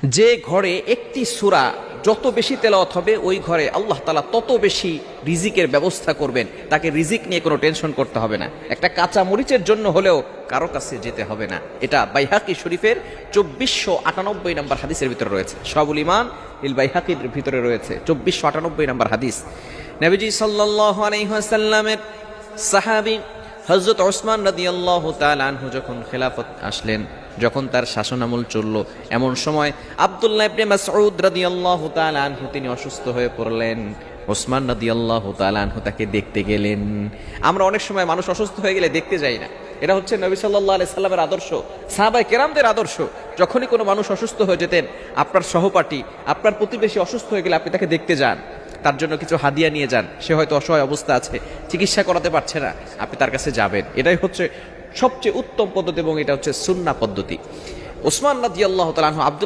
যে ঘরে একটি সূরা যত বেশি তেলাওয়াত হবে ওই ঘরে আল্লাহ তাআলা তত বেশি রিজিকের ব্যবস্থা করবেন। তাকে রিজিক নিয়ে কোনো টেনশন করতে হবে না। একটা কাঁচা মরিচের জন্য হলেও কারো কাছে যেতে হবে না। এটা বাইহাকি শরীফের 2498 নম্বর হাদিসের ভিতরে রয়েছে। শাহুল ঈমান ইল বাইহাকির ভিতরে রয়েছে 2498 নম্বর হাদিস। নবীজি সাল্লাল্লাহু আলাইহি ওয়াসাল্লামের সাহাবী হযরত ওসমান রাদিয়াল্লাহু তাআলা আনহু যখন খেলাফত আসলেন, যখন তার শাসনামল চলল, এমন সময় আব্দুল্লাহ ইবনে মাসউদ রাদিয়াল্লাহু তাআলা আনহু তিনি অসুস্থ হয়ে পড়লেন। ওসমান রাদিয়াল্লাহু তাআলা আনহু তাকে দেখতে গেলেন। আমরা অনেক সময় মানুষ অসুস্থ হয়ে গেলে দেখতে যাই না। এটা হচ্ছে নবী সাল্লাল্লাহু আলাইহি সাল্লামের আদর্শ, সাহাবায়ে কেরামদের আদর্শ। যখনই কোনো মানুষ অসুস্থ হয়ে যেতেন, আপনার সহপাঠী, আপনার প্রতিবেশী অসুস্থ হয়ে গেলে আপনি তাকে দেখতে যান, তার জন্য কিছু হাদিয়া নিয়ে যান। সে হয়তো অসহায় অবস্থা আছে, চিকিৎসা করাতে পারছে না, আপনি তার কাছে যাবেন। এটাই হচ্ছে সবচেয়ে উত্তম পদ্ধতি এবং এটা হচ্ছে সুন্নাহ পদ্ধতি। ওসমান রাদিয়াল্লাহু তাআলা আনহু